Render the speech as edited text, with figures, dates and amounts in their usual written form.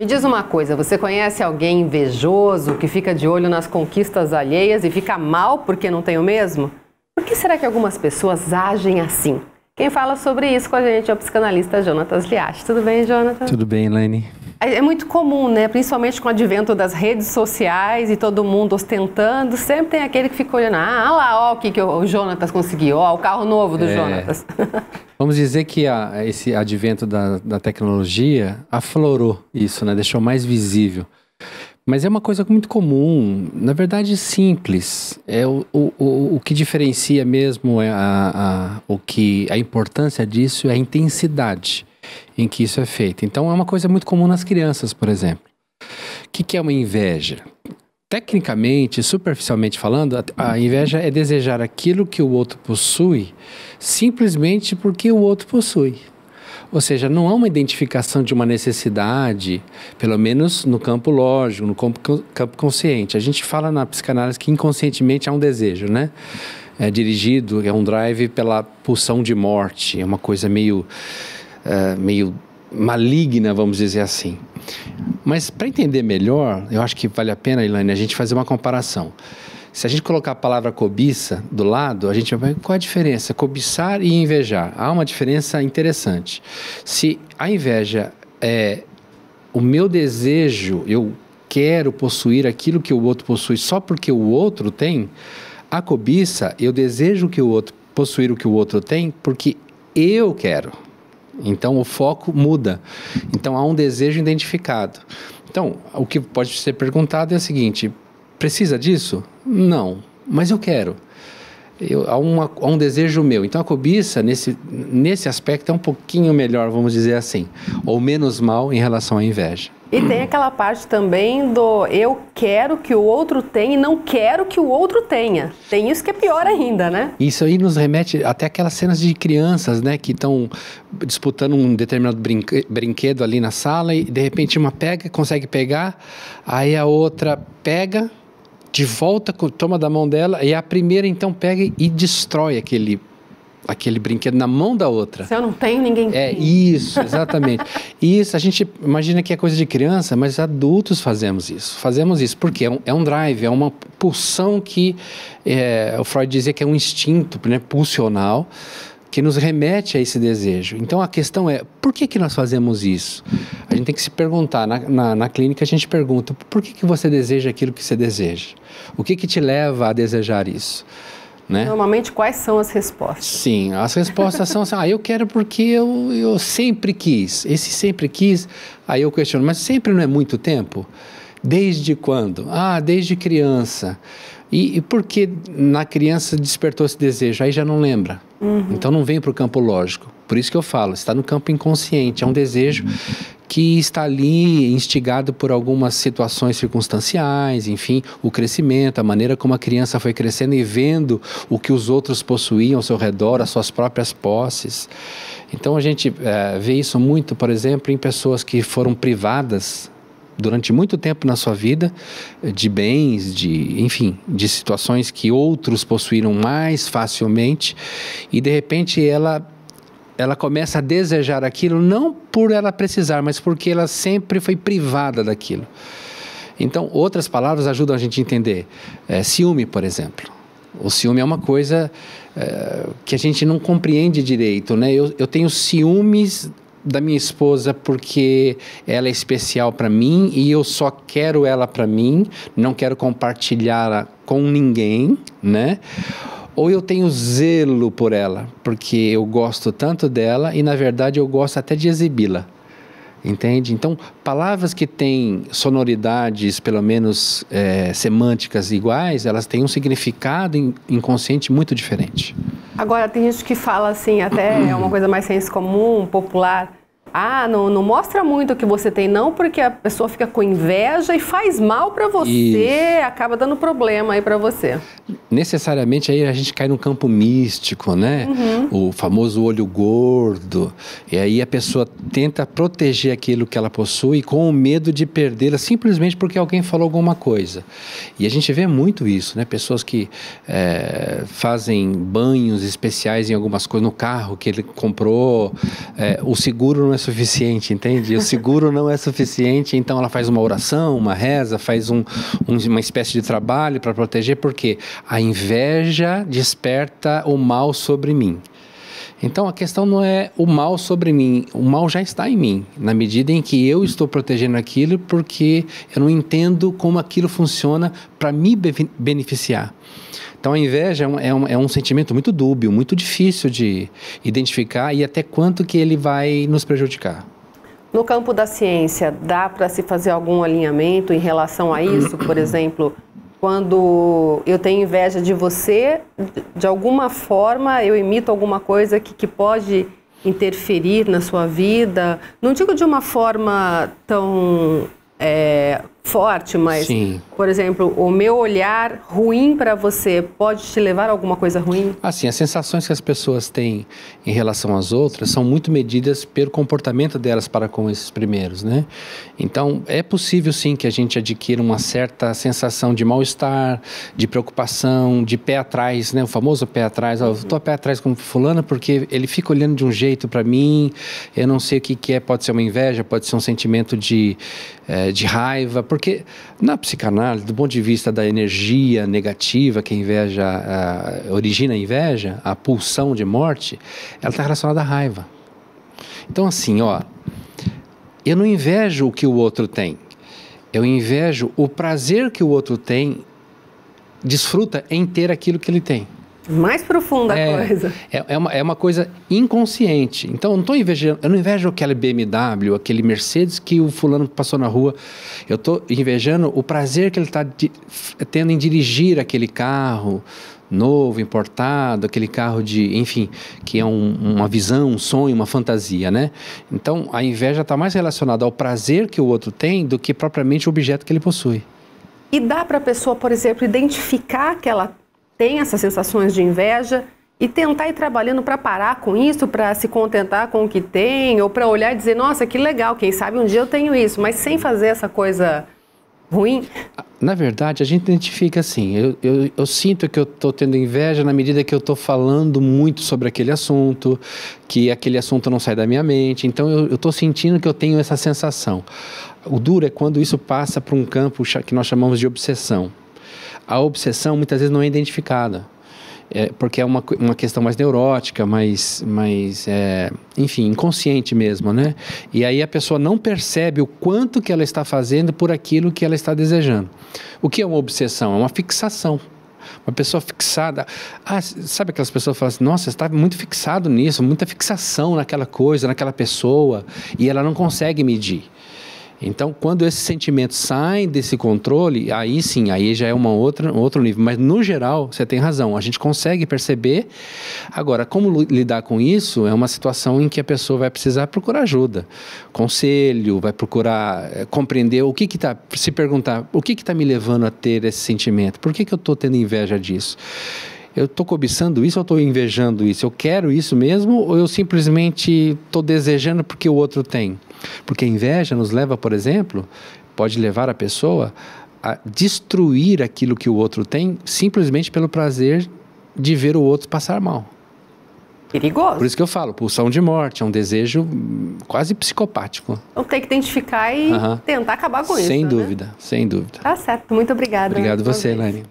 Me diz uma coisa, você conhece alguém invejoso que fica de olho nas conquistas alheias e fica mal porque não tem o mesmo? Por que será que algumas pessoas agem assim? Quem fala sobre isso com a gente é o psicanalista Jonatas Liatti. Tudo bem, Jonatas? Tudo bem, Elaine. É muito comum, né? Principalmente com o advento das redes sociais e todo mundo ostentando, sempre tem aquele que fica olhando, ah lá, ó, o que o Jonatas conseguiu, ó, o carro novo do Jonatas. Vamos dizer que esse advento da tecnologia aflorou isso, né? Deixou mais visível. Mas é uma coisa muito comum, na verdade simples. O que diferencia mesmo a importância disso é a intensidade em que isso é feito. Então é uma coisa muito comum nas crianças, por exemplo. O que é uma inveja? Tecnicamente, superficialmente falando, a inveja é desejar aquilo que o outro possui simplesmente porque o outro possui. Ou seja, não há uma identificação de uma necessidade, pelo menos no campo lógico, no campo consciente. A gente fala na psicanálise que inconscientemente há um desejo, né? É dirigido, é um drive pela pulsão de morte, é uma coisa meio maligna, vamos dizer assim. Mas para entender melhor, eu acho que vale a pena, Elaine, a gente fazer uma comparação. Se a gente colocar a palavra cobiça do lado, a gente vai ver qual é a diferença, cobiçar e invejar. Há uma diferença interessante. Se a inveja é o meu desejo, eu quero possuir aquilo que o outro possui só porque o outro tem, a cobiça, eu desejo que o outro possuir o que o outro tem porque eu quero. Então o foco muda. Então há um desejo identificado. Então, o que pode ser perguntado é o seguinte: precisa disso? Não, mas eu quero. Há um desejo meu. Então a cobiça, nesse aspecto, é um pouquinho melhor, vamos dizer assim, ou menos mal em relação à inveja. E tem aquela parte também do eu quero que o outro tenha e não quero que o outro tenha. Tem isso que é pior ainda, né? Isso aí nos remete até aquelas cenas de crianças, né, que estão disputando um determinado brinquedo ali na sala e de repente uma consegue pegar, aí a outra pega, de volta, toma da mão dela, e a primeira então pega e destrói aquele brinquedo na mão da outra. Se eu não tenho, ninguém tem. É isso, exatamente. Isso, a gente imagina que é coisa de criança, mas adultos fazemos isso. Porque é um drive, é uma pulsão que o Freud dizia que é um instinto, né, pulsional, que nos remete a esse desejo. Então a questão é, por que nós fazemos isso? A gente tem que se perguntar, na clínica a gente pergunta, por que você deseja aquilo que você deseja? O que te leva a desejar isso? Né? Normalmente, quais são as respostas? Sim, as respostas são assim, eu quero porque eu sempre quis. Esse sempre quis, aí eu questiono, mas sempre não é muito tempo? Desde quando? Desde criança. E por que na criança despertou esse desejo? Aí já não lembra. Então não vem para o campo lógico. Por isso que eu falo, está no campo inconsciente. É um desejo que está ali instigado por algumas situações circunstanciais, enfim, o crescimento, a maneira como a criança foi crescendo e vendo o que os outros possuíam ao seu redor, as suas próprias posses. Então a gente vê isso muito, por exemplo, em pessoas que foram privadas durante muito tempo na sua vida de bens, enfim, de situações que outros possuíram mais facilmente e de repente ela começa a desejar aquilo não por ela precisar, mas porque ela sempre foi privada daquilo. Então, outras palavras ajudam a gente a entender. Ciúme, por exemplo. O ciúme é uma coisa que a gente não compreende direito, né? Eu tenho ciúmes da minha esposa porque ela é especial para mim e eu só quero ela para mim, não quero compartilhá-la com ninguém, né? Ou eu tenho zelo por ela, porque eu gosto tanto dela e, na verdade, eu gosto até de exibi-la. Entende? Então, palavras que têm sonoridades, pelo menos semânticas iguais, elas têm um significado inconsciente muito diferente. Agora, tem gente que fala assim, até é uma coisa mais senso comum, popular. Não mostra muito o que você tem, não, porque a pessoa fica com inveja e faz mal para você, acaba dando problema aí para você. Necessariamente aí a gente cai no campo místico, né? O famoso olho gordo. E aí a pessoa tenta proteger aquilo que ela possui com o medo de perdê-la simplesmente porque alguém falou alguma coisa. E a gente vê muito isso, né? Pessoas que fazem banhos especiais em algumas coisas no carro que ele comprou. O seguro não é suficiente, entende? O seguro não é suficiente, então ela faz uma oração, uma reza, faz uma espécie de trabalho para proteger, porque a inveja desperta o mal sobre mim. Então a questão não é o mal sobre mim, o mal já está em mim, na medida em que eu estou protegendo aquilo porque eu não entendo como aquilo funciona para me beneficiar. Então a inveja é um sentimento muito dúbio, muito difícil de identificar e até quanto que ele vai nos prejudicar. No campo da ciência, dá para se fazer algum alinhamento em relação a isso? Por exemplo, quando eu tenho inveja de você, de alguma forma eu imito alguma coisa que pode interferir na sua vida. Não digo de uma forma tão forte, mas, sim, por exemplo, o meu olhar ruim para você pode te levar a alguma coisa ruim? Assim, as sensações que as pessoas têm em relação às outras são muito medidas pelo comportamento delas para com esses primeiros, né? Então, é possível sim que a gente adquira uma certa sensação de mal-estar, de preocupação, de pé atrás, né? O famoso pé atrás. Eu estou pé atrás com fulano porque ele fica olhando de um jeito para mim, eu não sei o que é, pode ser uma inveja, pode ser um sentimento de raiva, porque na psicanálise, do ponto de vista da energia negativa que a inveja origina a inveja, a pulsão de morte, ela está relacionada à raiva. Então assim, ó, eu não invejo o que o outro tem, eu invejo o prazer que o outro tem, desfruta em ter aquilo que ele tem. Mais profunda a coisa. É uma coisa inconsciente. Então, eu não invejo aquele BMW, aquele Mercedes que o fulano passou na rua. Eu estou invejando o prazer que ele está tendo em dirigir aquele carro novo, importado, aquele carro enfim, que é uma visão, um sonho, uma fantasia, né? Então, a inveja está mais relacionada ao prazer que o outro tem do que propriamente o objeto que ele possui. E dá para a pessoa, por exemplo, identificar que ela tem essas sensações de inveja e tentar ir trabalhando para parar com isso, para se contentar com o que tem, ou para olhar e dizer, nossa, que legal, quem sabe um dia eu tenho isso, mas sem fazer essa coisa ruim? Na verdade, a gente identifica assim, eu sinto que eu estou tendo inveja na medida que eu estou falando muito sobre aquele assunto, que aquele assunto não sai da minha mente, então eu estou sentindo que eu tenho essa sensação. O duro é quando isso passa para um campo que nós chamamos de obsessão. A obsessão muitas vezes não é identificada, porque é uma questão mais neurótica, enfim, inconsciente mesmo, né? E aí a pessoa não percebe o quanto que ela está fazendo por aquilo que ela está desejando. O que é uma obsessão? É uma fixação. Uma pessoa fixada, sabe aquelas pessoas que falam assim, nossa, você está muito fixado nisso, muita fixação naquela coisa, naquela pessoa, e ela não consegue medir. Então, quando esses sentimentos saem desse controle, aí sim, aí já é um outro nível. Mas, no geral, você tem razão, a gente consegue perceber. Agora, como lidar com isso é uma situação em que a pessoa vai precisar procurar ajuda, conselho, vai procurar compreender o que está, se perguntar, o que está me levando a ter esse sentimento? Por que eu estou tendo inveja disso? Eu estou cobiçando isso ou estou invejando isso? Eu quero isso mesmo ou eu simplesmente estou desejando porque o outro tem? Porque a inveja nos leva, por exemplo, pode levar a pessoa a destruir aquilo que o outro tem simplesmente pelo prazer de ver o outro passar mal. Perigoso. Por isso que eu falo, pulsão de morte, é um desejo quase psicopático. Então tem que identificar e tentar acabar com isso, Sem dúvida, sem dúvida. Tá certo, muito obrigada. Obrigado você, Elaine.